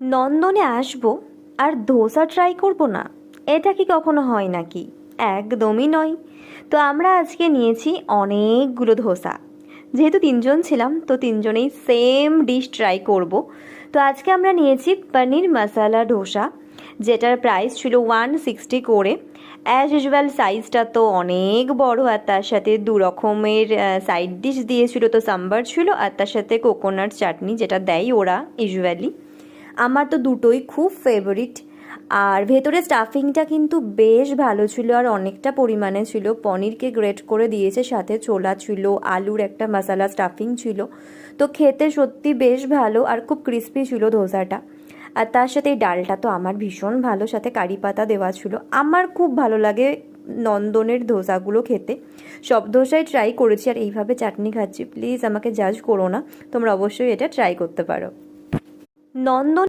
নন্দনে আসবো আর ধোসা ট্রাই করব না, এটা কি কখনো হয় নাকি? একদমই নয়। তো আমরা আজকে নিয়েছি অনেকগুলো ধোসা। যেহেতু তিনজন ছিলাম তো তিনজনেই সেম ডিশ ট্রাই করব। তো আজকে আমরা নিয়েছি পনির মশালা ধোসা, যেটার প্রাইস ছিল 160 করে। অ্যাজ ইউজুয়াল সাইজটা তো অনেক বড়, আর তার সাথে দু রকমের সাইড ডিশ দিয়েছিল। তো সাম্বার ছিল আর তার সাথে কোকোনাট চাটনি, যেটা দেয় ওরা ইউজুয়ালি। আমার তো দুটোই খুব ফেভারিট। আর ভেতরে স্টাফিংটা কিন্তু বেশ ভালো ছিল আর অনেকটা পরিমাণে ছিল। পনিরকে গ্রেট করে দিয়েছে, সাথে ছোলা ছিল, আলুর একটা মশালা স্টাফিং ছিল। তো খেতে সত্যি বেশ ভালো আর খুব ক্রিস্পি ছিল ধোসাটা। আর তার সাথে এই ডালটা তো আমার ভীষণ ভালো, সাথে কারি পাতা দেওয়া ছিল। আমার খুব ভালো লাগে নন্দনের ধোসাগুলো খেতে। সব ধোসাই ট্রাই করেছি আর এইভাবে চাটনি খাচ্ছি। প্লিজ আমাকে জাজ করো না, তোমরা অবশ্যই এটা ট্রাই করতে পারো। নন্দন